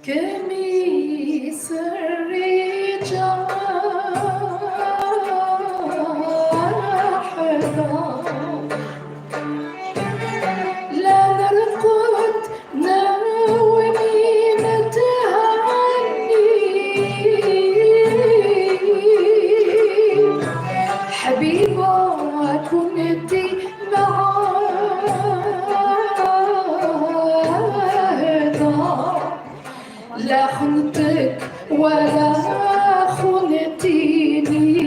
كميس الرجال لا نرقد ناومين تهني حبيبة كنت لا خنتك ولا خنتيني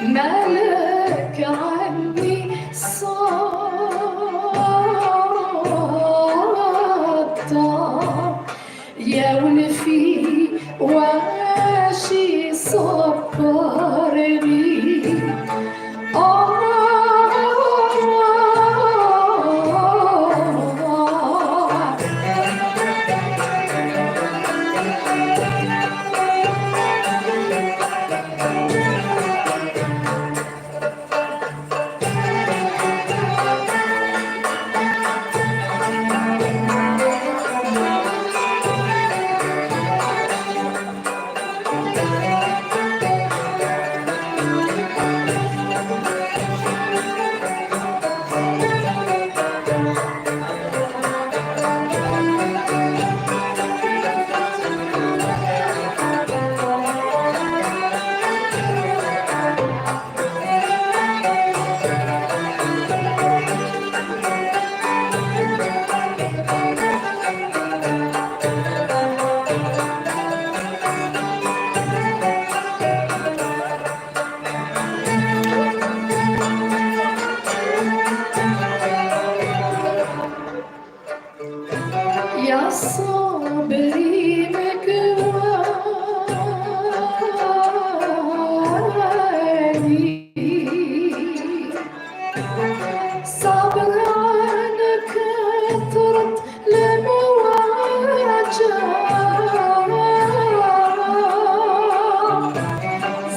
مالك عني صدى يا ولفي واشي صبرني يا صابري مكواني صابر على كثرة المواجع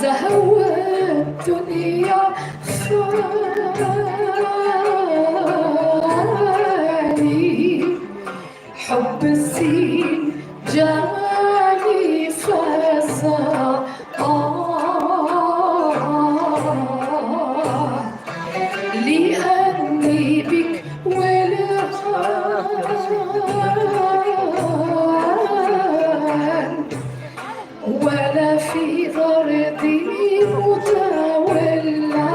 زهوة الدنيا فاني حب الزين جاني فزع لأني بك ولهان ولا في ضربي متولى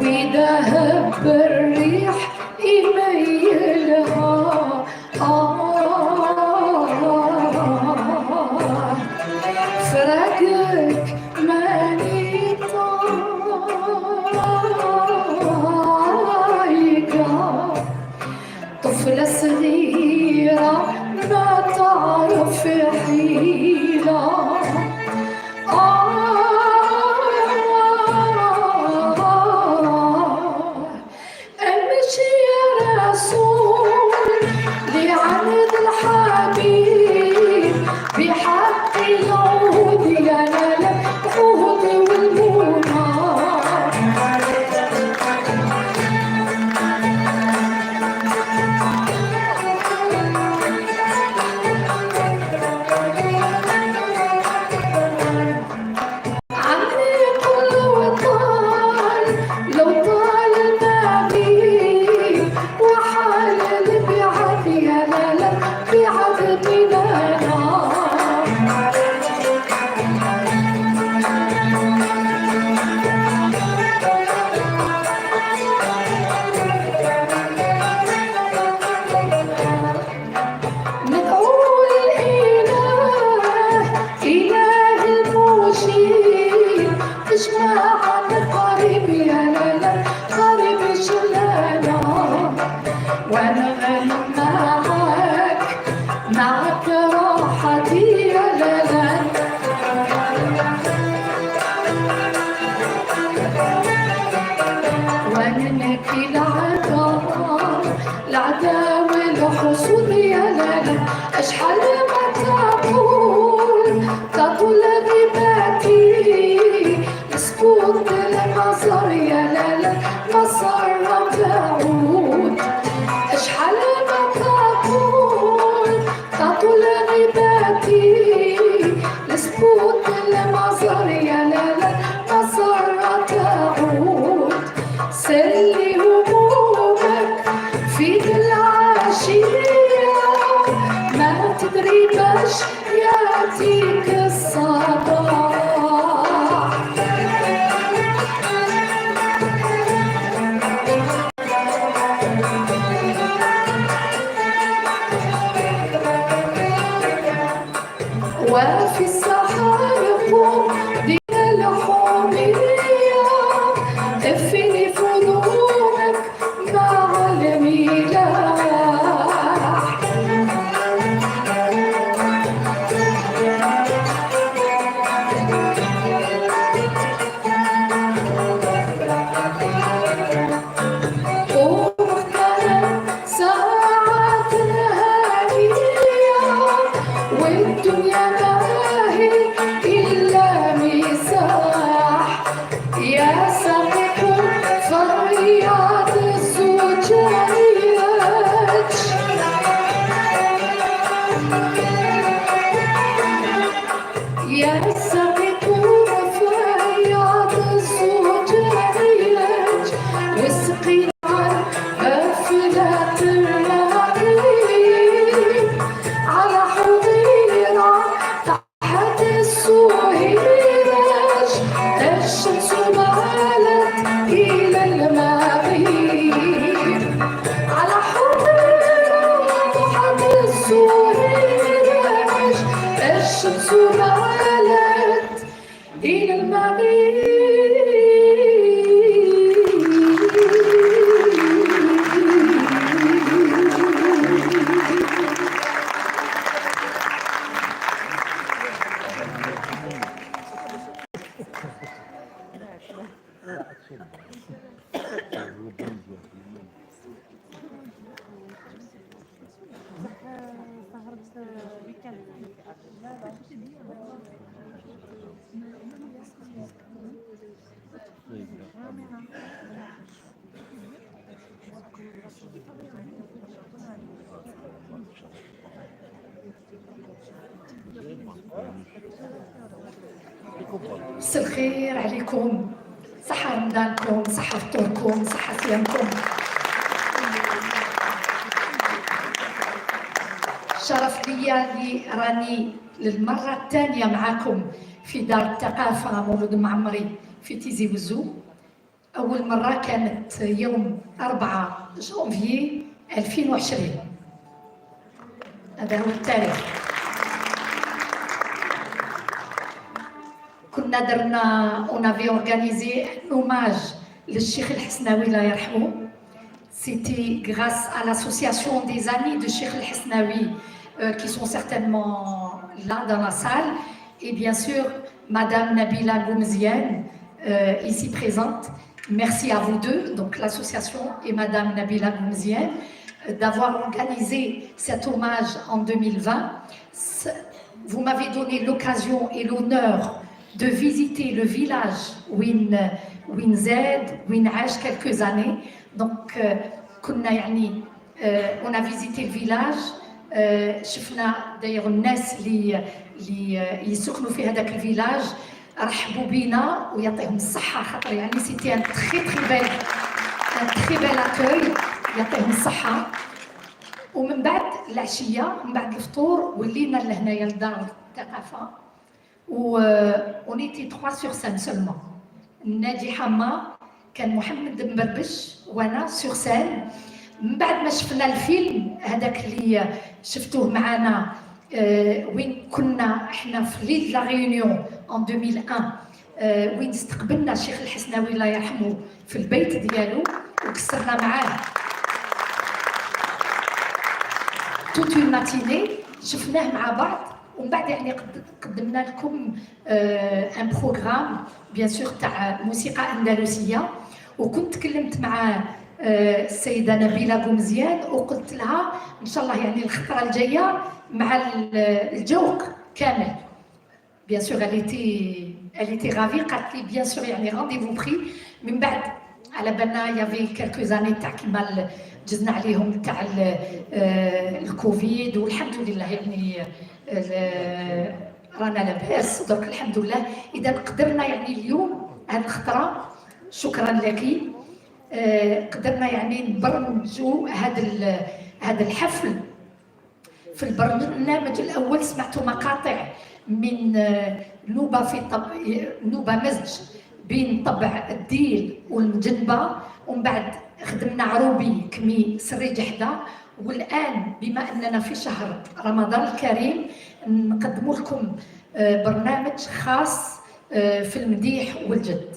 ويذهب بالريح يميلها فراقك ماني طايقة طفلة صغيرة ما تعرف حيلة امشي يا رسول لعند الحبيب بحق العود يا لالا العود والمنى معك راحتي يا لالا وانك العدا والحصول يا لالا اشحال ما تطول غيباتي سكوت المصر يا لالا مصر تعود اشحال ما تطول غيباتي لسكوت المصر يا لالا مصر تعود سلي همومك في العشية ما تدري باش ياتيك الصباح وفي السحاب دين الحمية دفني فنونك مع الملاح ومختلف ساعات هادية والدنيا إلا مساح يا ساقط فريات الزجاج يا ساقط فريات الزجاج واسقي غفلة الرغيب على حظيرة تحت السهيراج الشمس مالت إلى المغيب على حظيرة تحت السهيراج الشمس مالت إلى المغيب مساء الخير عليكم، صحة رمضانكم، صحة فطوركم، صحة صيامكم. شرف ليا اللي راني للمرة الثانية معاكم في دار الثقافة مولود معمري في تيزي وزو. أول مرة كانت يوم 4 جانفي 2020. هذا هو التاريخ. كنا درنا on avait organisé un hommage للشيخ الحسناوي الله يرحمه. C'était grâce à l'association des amis de Cheikh El-Hesnaoui qui sont certainement là dans la salle, et bien sûr Madame Nabila Goumziane ici présente. Merci à vous deux, donc l'association et Madame Nabila Goumziane, d'avoir organisé cet hommage en 2020. Vous m'avez donné l'occasion et l'honneur de visiter le village Win Zed, Win Ash quelques années. Donc, on a visité le village. شفنا d'ailleurs الناس اللي يسكنوا في هذاك الفيلاج رحبوا بينا ويعطيهم الصحة، خاطر يعني سيتي ان تري بيل اكوي، يعطيهم الصحة. ومن بعد العشية، من بعد الفطور، ولينا لهنايا لدار الثقافة، ونيتي 3 sur 5 seulement. ناجي حما، كان محمد مبربش وانا سور سين. من بعد ما شفنا الفيلم هذاك اللي شفتوه معنا وين كنا احنا في ليل لا ريونيون ان 2001، وين استقبلنا الشيخ الحسناوي الله يرحمه في البيت ديالو وكسرنا معاه توت اون ماتيني، شفناه مع بعض. ومن بعد يعني قدمنا لكم ان بروغرام بيان سور تاع موسيقى اندلسيه، وكنت تكلمت مع السيده نبيله قمزيان وقلت لها ان شاء الله يعني الخطره الجايه مع الجوق كامل. بيان سور elle était ravie، قالت لي بيان سور يعني رونديفو بري. من بعد على بالنا يافي كالكو زاني تاع كيما جزنا عليهم تاع الكوفيد، والحمد لله يعني رانا لاباس درك الحمد لله. اذا قدرنا يعني اليوم هذه الخطره، شكرا لك، قدرنا يعني نبرمجوا هذا الحفل. في البرنامج الاول سمعتوا مقاطع من نوبه مزج بين طبع الديل والمجنبه، ومن بعد خدمنا عروبي كمي سري جحده. والان بما اننا في شهر رمضان الكريم نقدم لكم برنامج خاص في المديح والجد.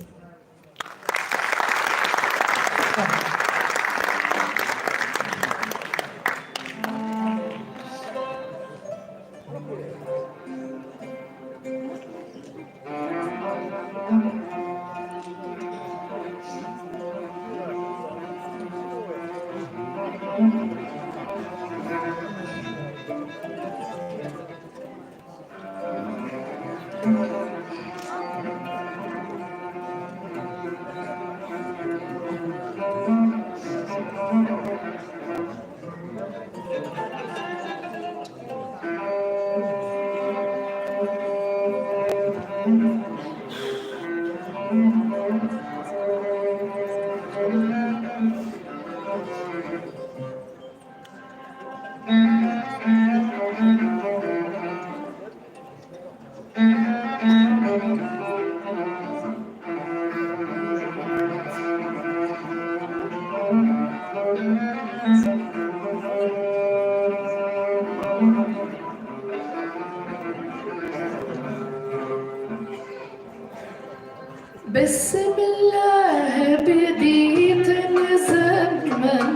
بسم الله بديت نزمن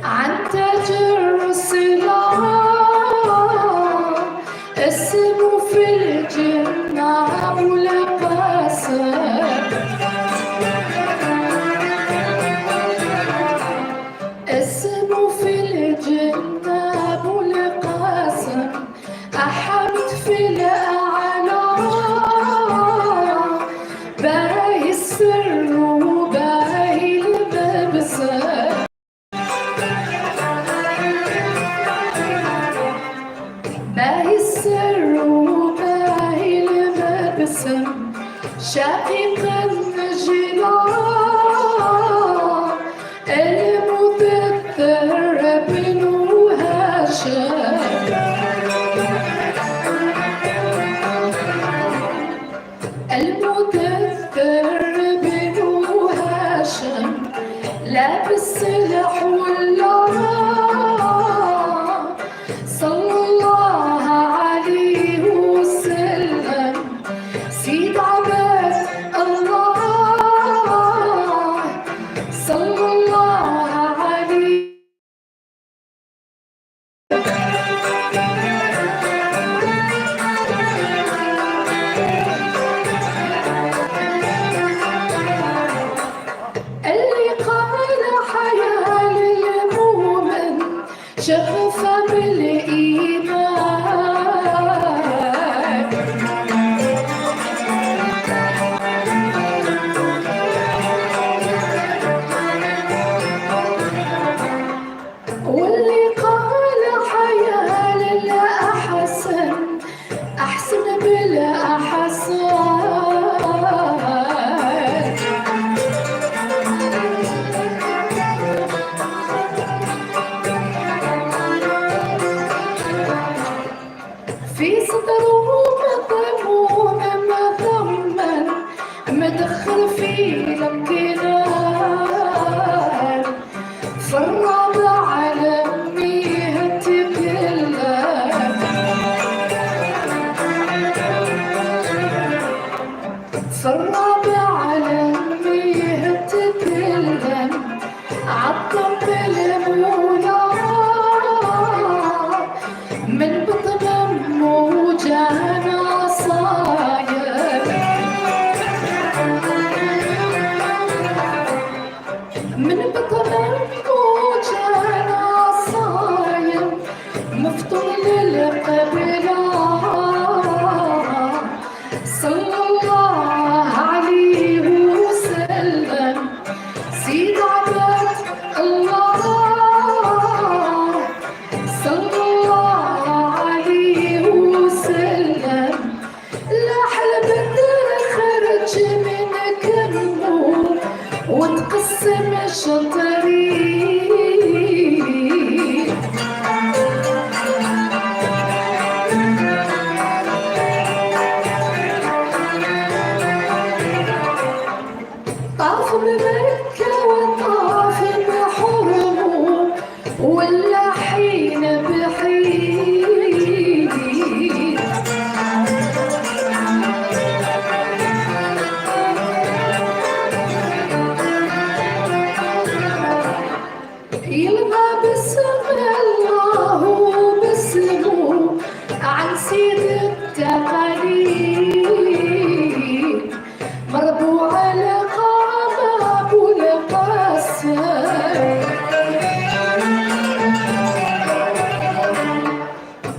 عن تاج الرسول، اسمه في الجنة أبو القاسم، اسمه في الجنة أبو القاسم، أحمد في الأعلى باهي السر وباهي المبسم، باهي السر وباهي المبسم، شائق النجلاء المدثر بن هاشم، المدثر بن هاشم. شغفة بالإيمان واللي قال حياة لا أحسن أحسن بلا أحسن في صدره مضمون مضمن مدخل في الكلام فرض على أميه تكلم فرض على أميه تكلم عطم المولى من بطن أمه جانا صاير من بطن أمه جانا صاير مفطون للقبلة صلى الله عليه وسلم سيد عباد الله صلى الله عليه وسلم لحل بدر خرج من كرمه وتقسم شطرين طاف بمكة وطاف بحرمه ولا حين بحين يلغى باسم الله وباسمه عن سيد التقاليد مربوع لقام أبو القاسم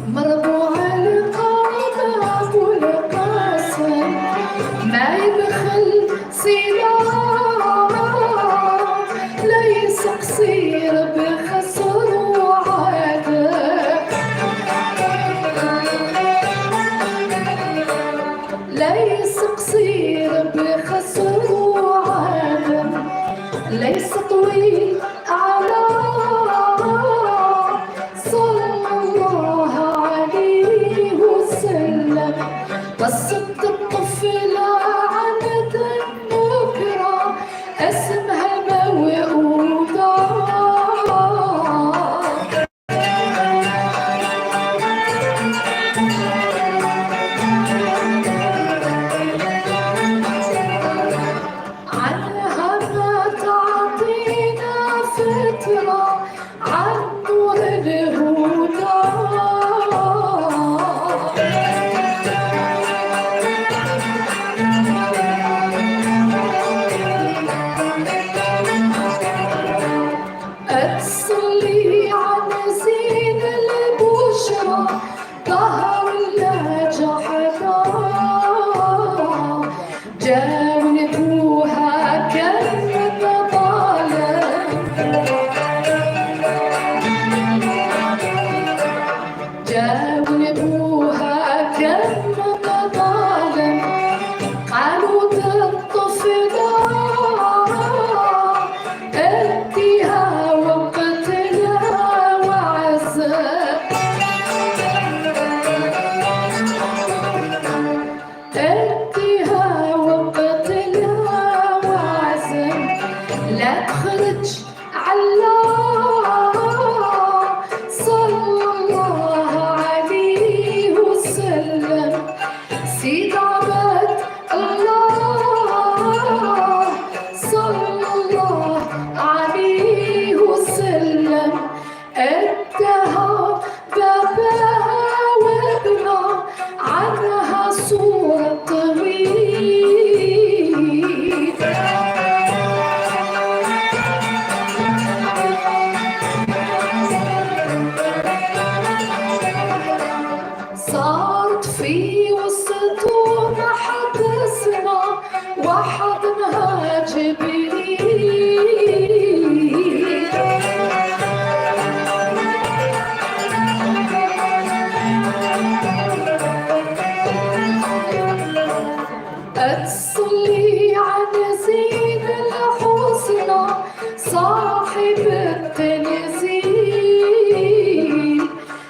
مربوع لقام أبو القاسم ما يبخل سيدان ليس قصير بخسر وعادة ليس قصير بخسر وعادة ليس طويل على صلى الله عليه وسلم قصة الطفلة عند النكرة اسمها الموعودة عنها ما تعطينا فترة عن نور الهدى أتصلي عن زين البشرى ظهر لا جحدا جاوبوها كم ظالم جاوبوها كم ظالم قالوا بالطفلة أديها وقتلها وعزة أديها وقتلها وعزة لا تخرج على صلى الله عليه وسلم سيد عباد الله وحضنها جبريل أتصلي على زين الحسنى صاحب التنزيل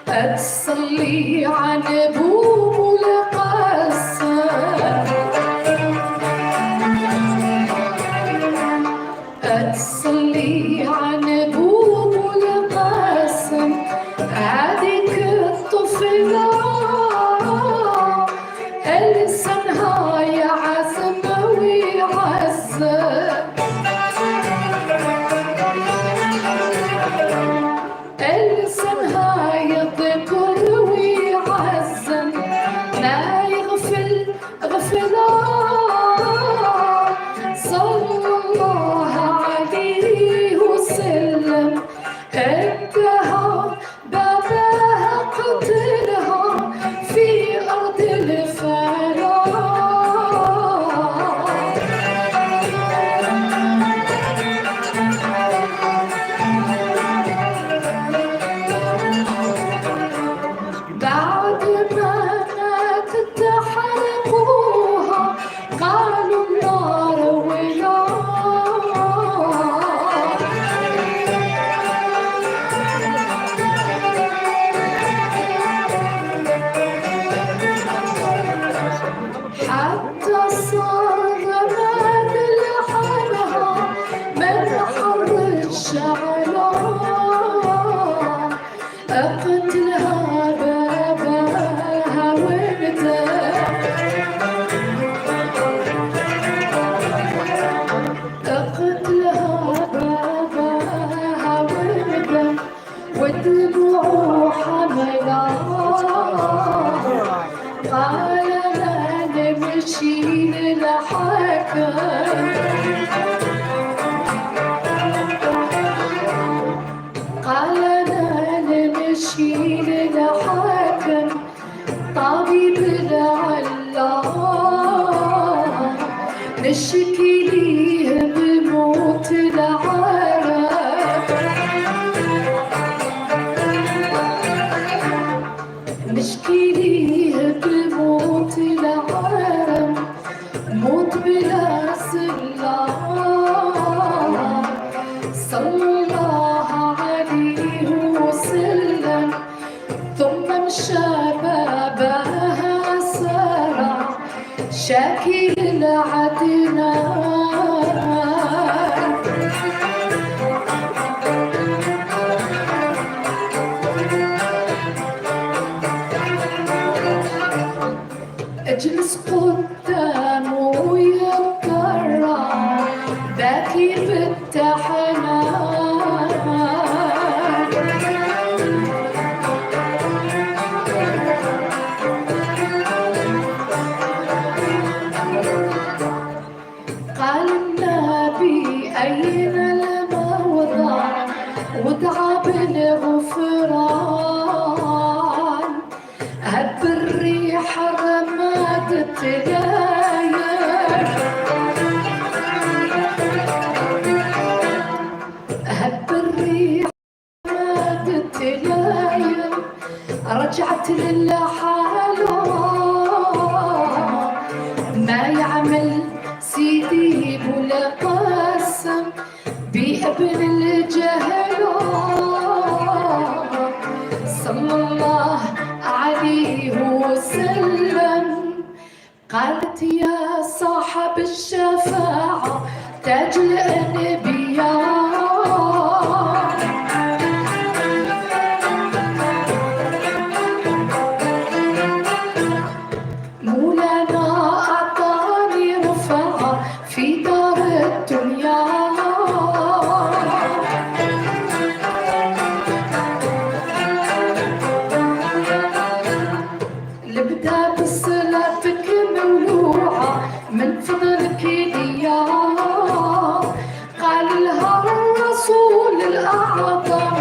أتصلي على أبو القاسم أتصلي على أبو القاسم هذيك الطفلة ألسنها يا عزم ويعزم ألسنها يذكر ويعزم ما يغفل غفلا صلى الله عليه وسلم انتهى بابها قتلها في أرض الفلا بعد ما ماتت حرقوها قالوا النار ولا حتى صار زمان لحالها من حر الشعلان أقتلها باباها ولدها أقتلها باباها ولدها والدموع حملا قال لا نمشي للحكم قال لا نمشي للحكم طبيب العلام نشكي ليه بموت العالم نشكي ليه بموت العالم موت بلا سلام صلى الله عليه وسلم ثم مشى بابها سرع شاكي العدنان اجلس قدامه يتكرع باكي بالتحنان قال النبي أين الموضع ودعا بالغفران هب الريح رماد التلايا هب الريح رماد التلايا رجعت للحالة ما يعمل سيدي بالقاسم بابن الجهل صلى الله عليه وسلم قالت يا صاحب الشفاعة تاج الأنبياء مولانا أعطاني رفعة في دار الدنيا لبدا بصلاتك مولوعة من فضلك ليا قال لها الرسول الأعظم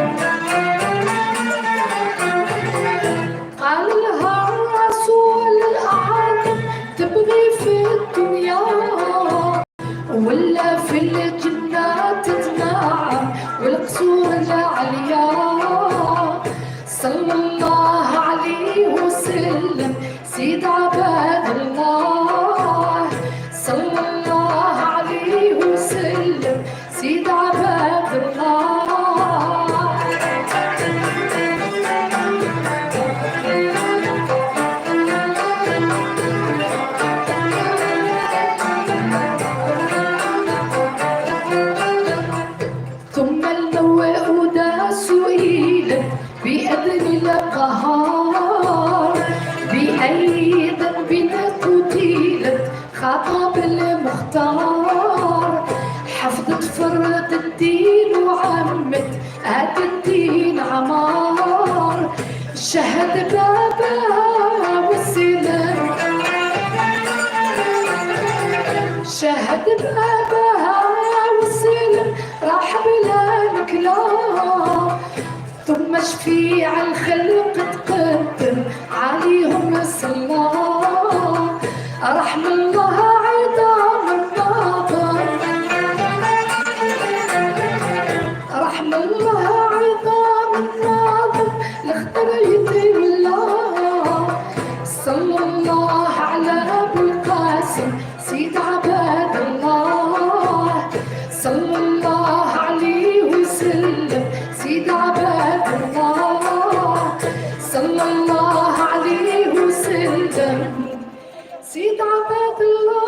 قال لها الرسول الأعظم تبغي في الدنيا المختار، حفظت فرد الدين وعمت هاد الدين عمار، شهد بابا والسلم، شهد بابا والسلم، راح بلا الكلام، ثم شفيع الخلق تقدم عليهم الصلاة، رحم الله عظام الناظر، رحم الله عظام الناظر لخطرية الله، صلى الله على أبو القاسم سيد عباد الله، صلى الله عليه وسلم سيد عباد الله، صلى الله عليه وسلم سيد عباد الله.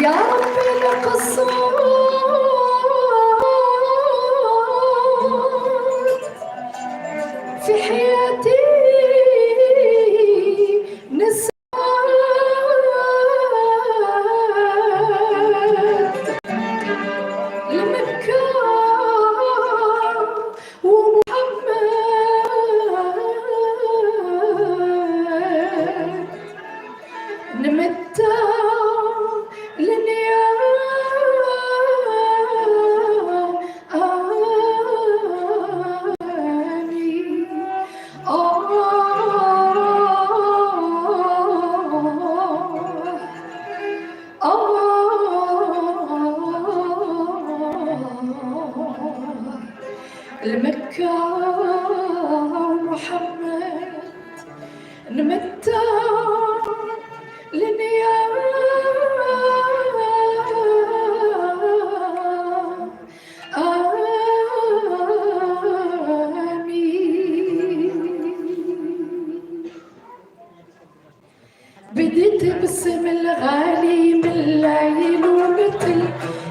يا رب القصات في حياتي نسيت لمكة ومحمد نمت لنيا المكة ومحمد نمتع لنيا بديت باسم الغالي من الليل ومثل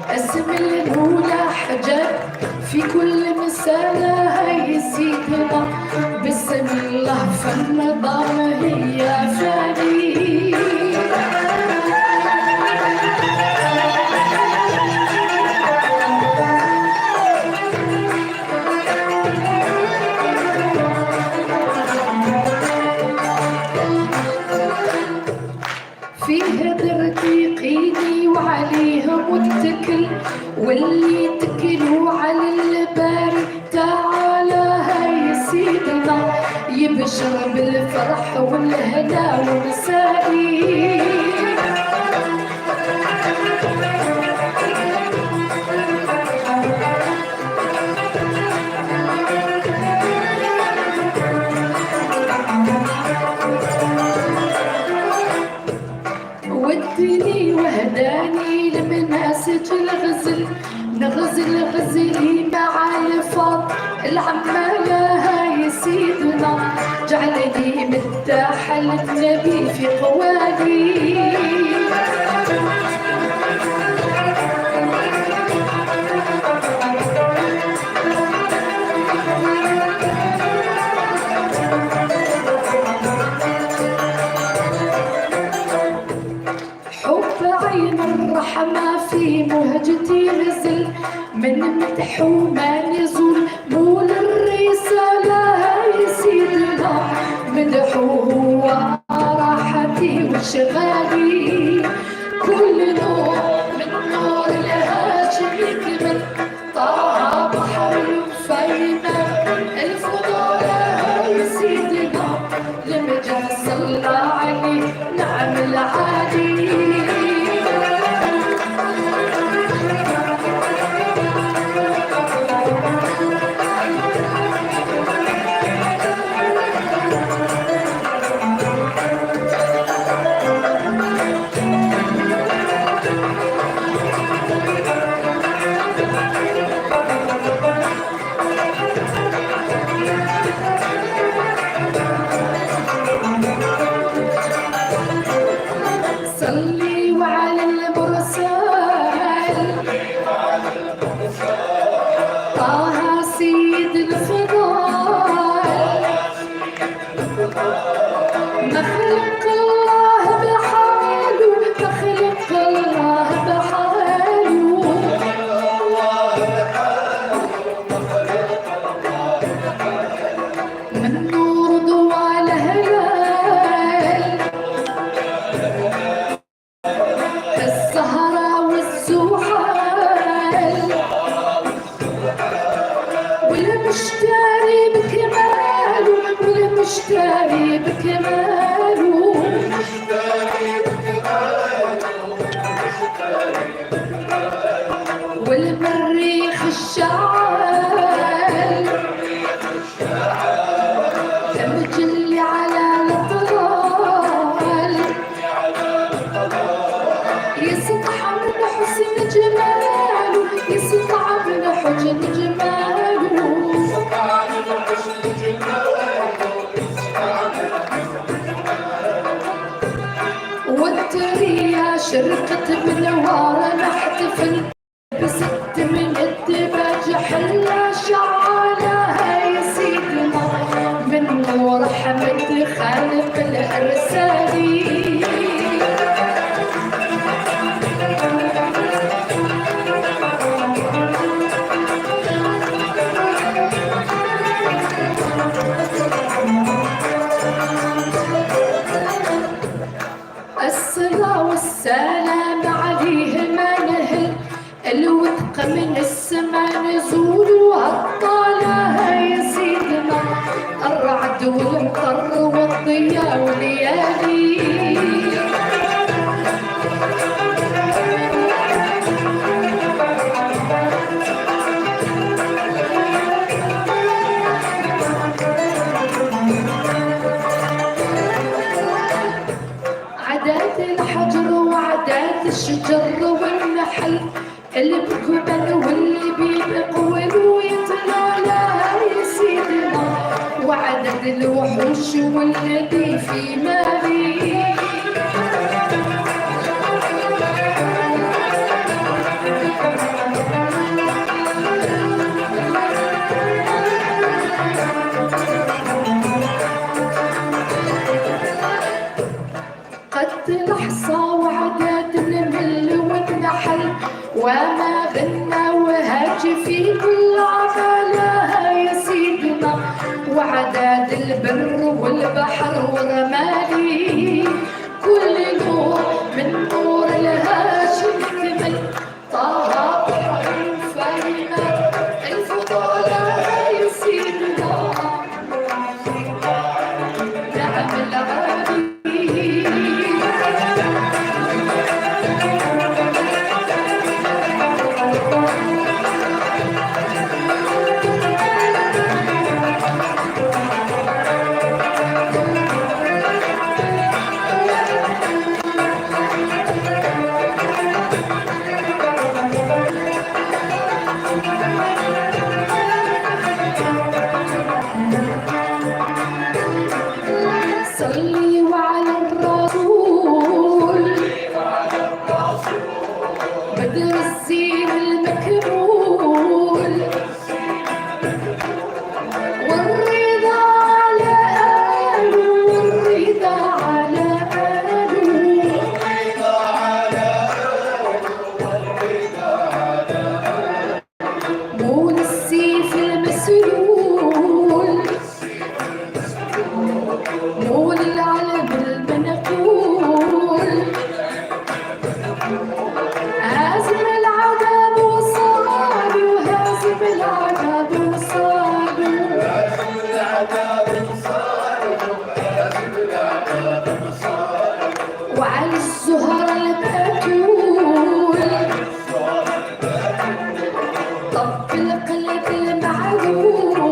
اسم الاولى حجر في كل مسألة هي سيدنا بسم الله فالنظام هي فاني فيه درتي قيني وعليها متكل واللي يتكلوا على الباري تعالى هاي سيدنا يبشر بالفرح والهنا ومسائي ودني وهداني لمناسج الغزل نغزل غزلي مع الفضل العمالة هاي سيدنا جعلني مرتاحة للنبي في قوالي الرحمة في مهجتي نزل من مدح وما نزول مول الرسالة يا سيدنا مدحه هو راحتي وشغالي كل نور من نور الهاشم يكمل طه بحر فينا الفضول يا سيدنا لمجد صلى عليه نعم العالي صلي وعلى المرسل طه سيد الفضال مخلق الله بحاله مخلق الله بحاله من نور ضوى الهلال السهرة والزحال والمشتري بكماله والمشتري بكماله والمريخ الشعال مجلي على الطلال يسطع من حسن جماله يسطع من حسن جماله والتريا شرقت بنوار نحتفل بست من الدباج حلا شعالة هاي سيدنا من نور حمد خالق الأرسالي الصلاة والسلام عليه ما نهل الوثق من السماء نزول وهالطالة يا سيدنا الرعد والمطر والضياء والليالي اللي بكبل واللي بيبقول ويتنالى يا سيدنا، وعدد الوحوش والذي في مالي. قد الحصى وعدد النمل والنحل، وما غنى وهاج في كل عمالها يا سيدنا، وعدد البر والبحر ورمالي. كل نور من نور الهاشم كمل، طه فينا الفضلاء يا سيدنا. نعم العابد وعلى الزهر البتول، طب القلب المعلول،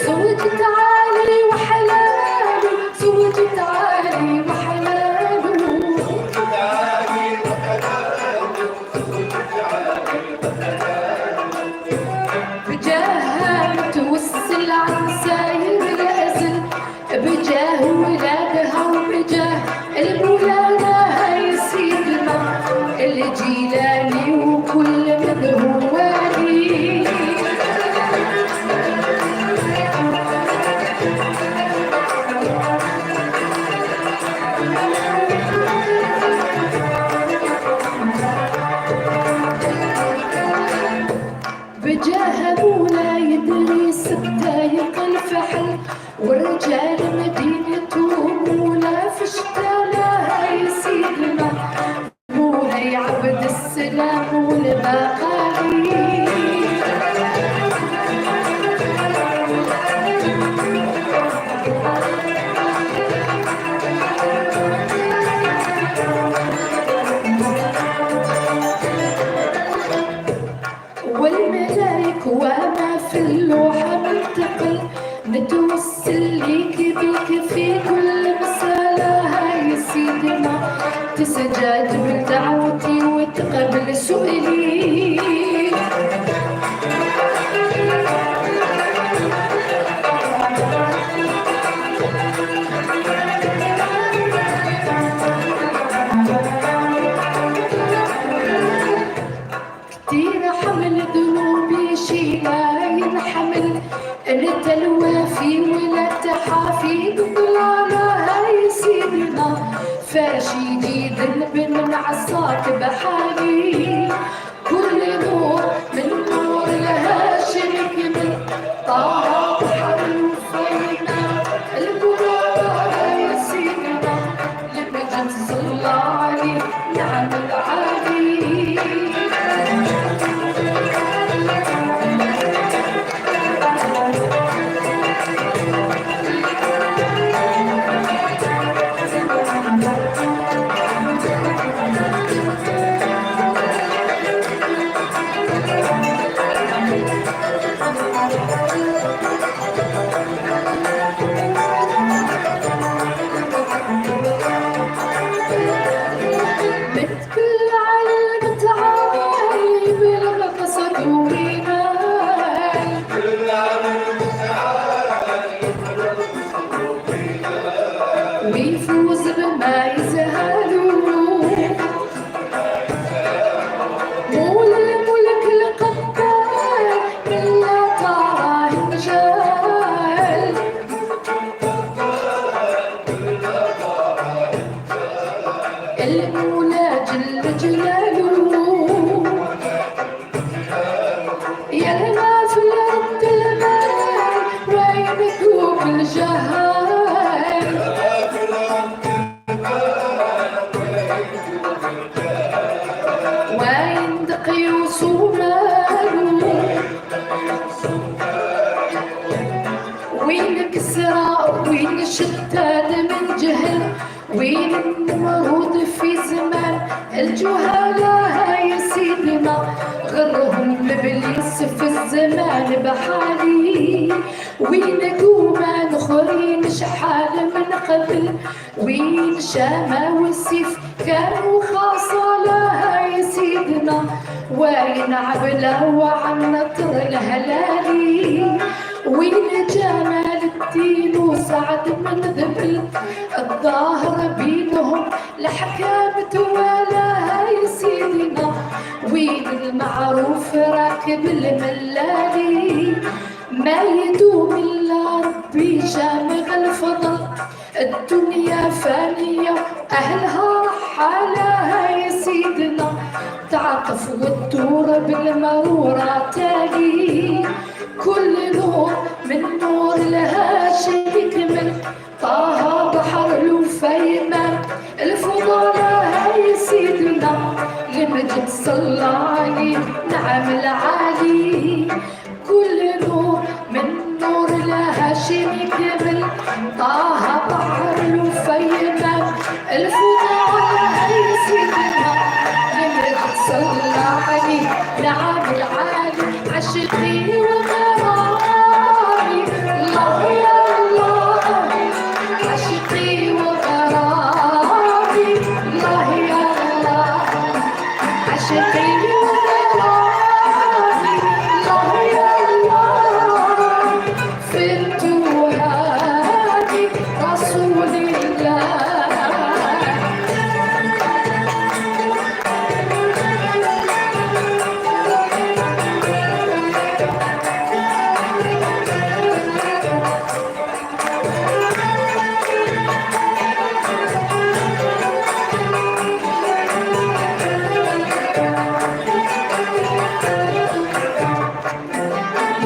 زوجة علي وحلاله، زوجة علي وحلاله، بجاهها متوسل عن ساير الأزل، بجاه ولادها وبجاه المولانا يا سيدنا الجيلاني وكل من هو والي. بجاه مولاي إدريس الدايق الفحل، ورجال مدينته مولا فشتالها يا سيدنا، مولاي عبد السلام والبقالي. والملاك وما في اللوحة منتقل، نتوسل ليك بك في كل مسألة يا سيدنا، تسجد بدعوتي وتقبل سؤلي. كتير حمل ذنوبي شيلا ينحمل، انت الوافي ولا تحافي بضلالها يا سيدنا، فاشي جيد من عصاك بحالي. كل نور من نور الهاشم كمل، طه وفينا البراء يا سيدنا، لمجد صلى عليه نعم العالي. قيوس ومالو وين كسرى وين شتات من جهل وين النمرود في زمان الجهالة يا سيدنا غرهم ابليس في الزمان بحالي وين قومان اخرين شحال من قبل وين شامة والسيف كانوا خاصة لها يا سيدنا وين عبلة وعنطر الهلالي وين جمال الدين وسعد من ذبل الظاهر بينهم لحكامة ولاها يا سيدنا وين المعروف راكب الملالي ما يدوم إلا ربي جامع الفضل الدنيا فانية أهلها رحالها يا سيدنا تعطف والدور بالمرورة تالي كل نور من نور الهاشم يكمل طه بحر الوفيمان الفضلاء يا سيدنا لمجد صلى عليه نعم العالي كل نور من نور الهاشم يكمل طه بحر الوفيمان الفضلاء يا سيدنا لمجد صلى عليه نعم العالي عشقي وغرامي الله يا الله عشقي وغرامي الله يا الله عشقي وغرامي الله يا الله في التوهاني رسول الله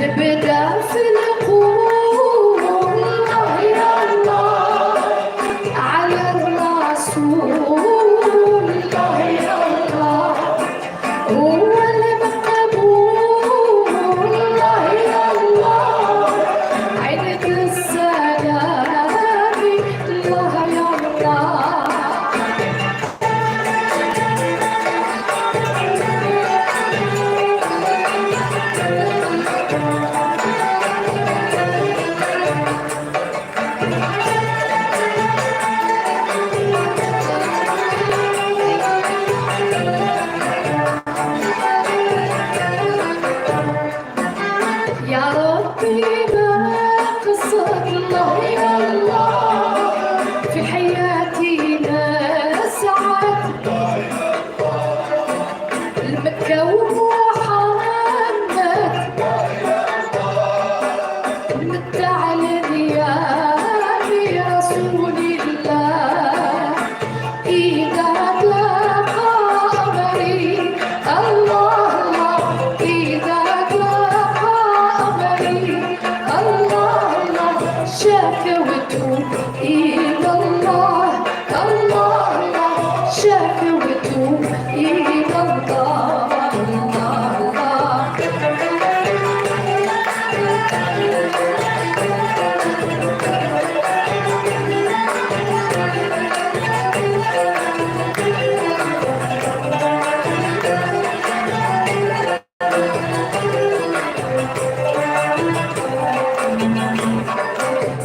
نبدأ في القول الله يا الله على الرسول الله يا الله هو المقبول الله يا الله عينك السلام الله يا الله يا ربي ما قصر الله يا الله في حياتنا سعد المكة ومحمد متعلن يا رسول الله إذا تلاقى أمري الله إذا تلاقى أمري الله شكوته إلى الله شكوته إلى الله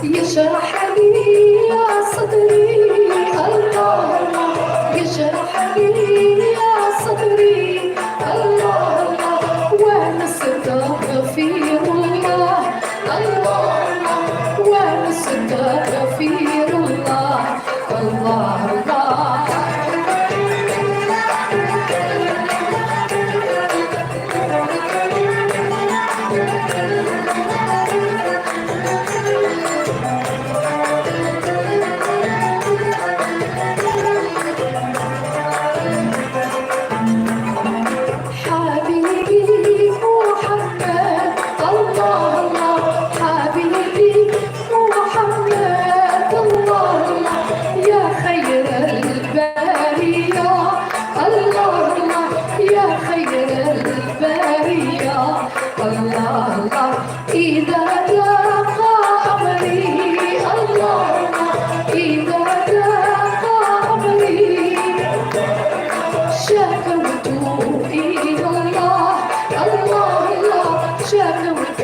يشرح لي يا صدري الله يشرح لي يا صدري البرية. الله الله إذا لاقى أمري، الله إذا لاقى أمري شكوت إلى الله. الله الله شكوت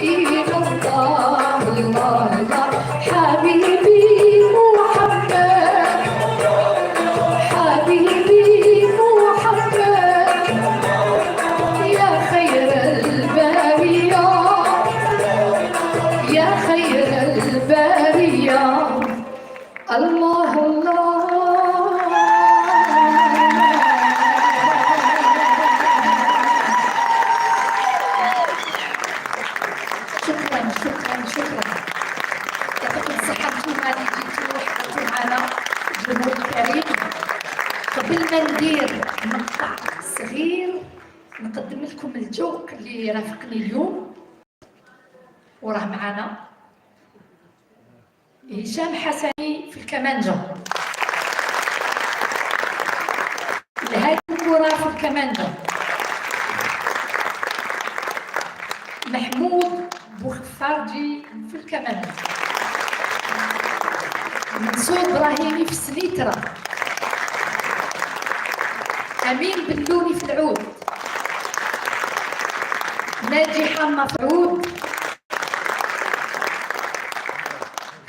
إلى الله. الله الله حبيبي محمد، حبيبي محمد يا خير البرية، يا خير البرية. الله الله شكرا شكرا شكرا. يعطيكم الصحة انتوما اللي جيتوا وحضرتوا معنا الجمهور الكريم. قبل ما ندير مقطع صغير نقدم لكم الجوق اللي رافقني اليوم وراه معنا هشام حسني في الكمانجة، الهادي الكرة في الكمانجة، محمود بوخفارجي في الكمانجة، منصور ابراهيمي في السليترة، امين بلوني في العود، ناجي حما في العود،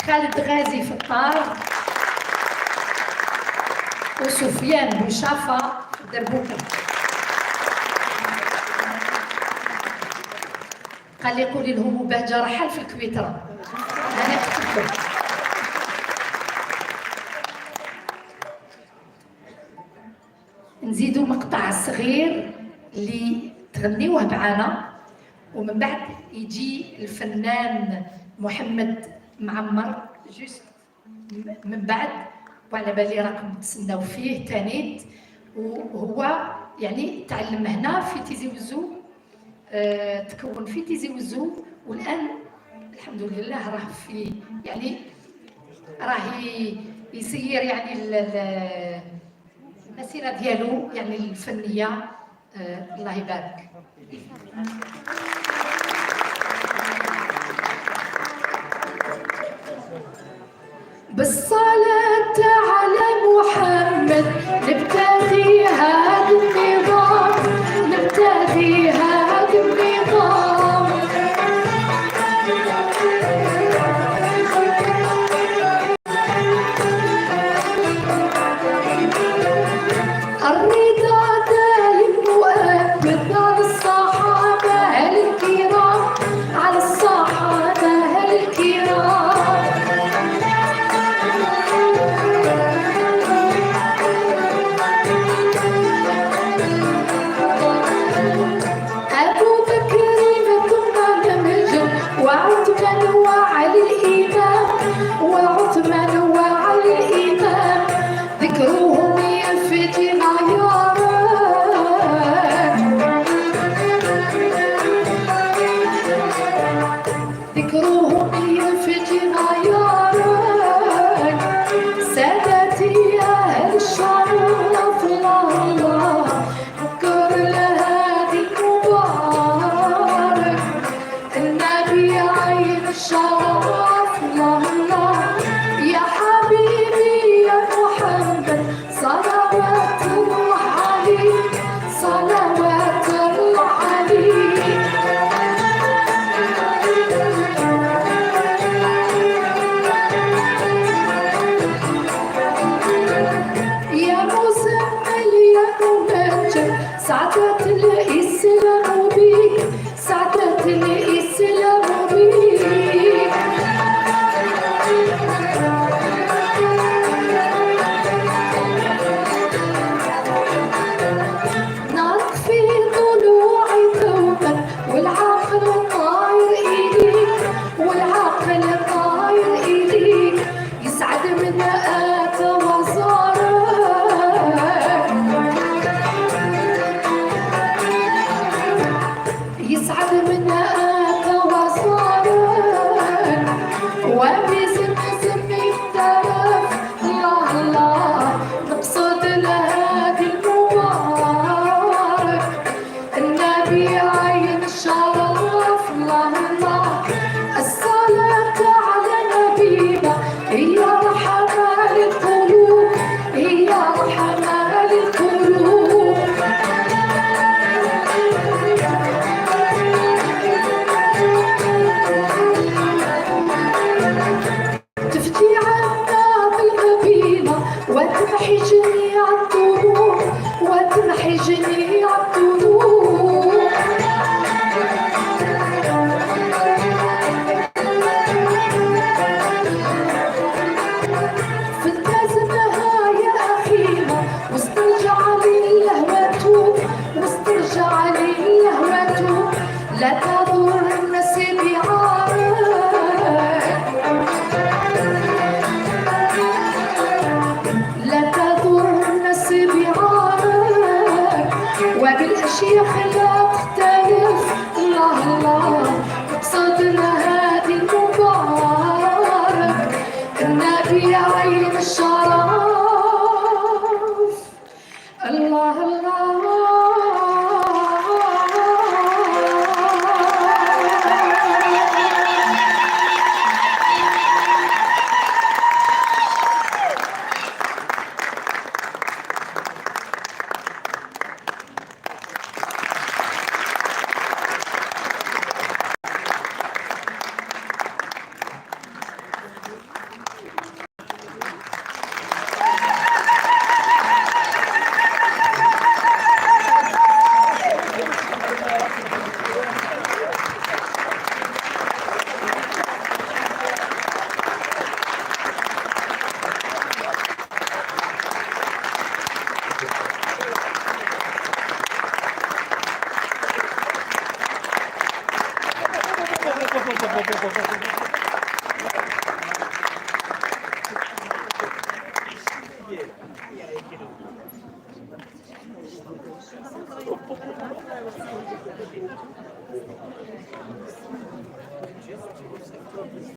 خالد غازي في الطار، وسفيان بوشافة في الدربوكة. قال لي قولي لهم وبهجة رحل في الكويترة. أنا كتبت نزيدوا مقطع صغير اللي تغنيوه معنا، ومن بعد يجي الفنان محمد معمر جوست من بعد، وعلى بالي راكم تسناو فيه تانيت. وهو يعني تعلم هنا في تيزي وزو، تكون في تيزي وزو، والان الحمد لله راه في يعني راه يسير يعني المسيره ديالو يعني الفنيه. الله يبارك. بالصلاة على محمد نبتدي هذا النظام، نبتدي هذا النظام. الرضا دائم مؤبد على الصحابة الكرام، على الصحابة الكرام. أبو بكر ثم نمجم، وعثمان وعلي الإمام، وعثمان وعلي الإمام ذكرهم يفتنا يا رب، ذكرهم يفتنا يا رب. سادتي أهل الشرف الله الله فكر الهادي المبارك، النبي عين الشرف الله الله. يا حبيبي يا محمد صلوات الله عليك، صلوات الله عليك. يا مزمل يا ممجد سعدت الإسلام بيك، سعدت الإسلام بيك. نطفي ضلوع ثوبك والعقل طاير إليك، والعقل طاير إليك. يسعد من آتى وزارك، يسعد من آتى جميع الطرق. فلتزمها يا أخيها واسترجع لي اللهوة، واسترجع لي اللهوة، لا تضر الناس بعارك، لا تضر الناس بعارك، وبالأشياخ لا تختلف. الله الله مقصدنا هادي المبارك، النبي عين الشرف. الله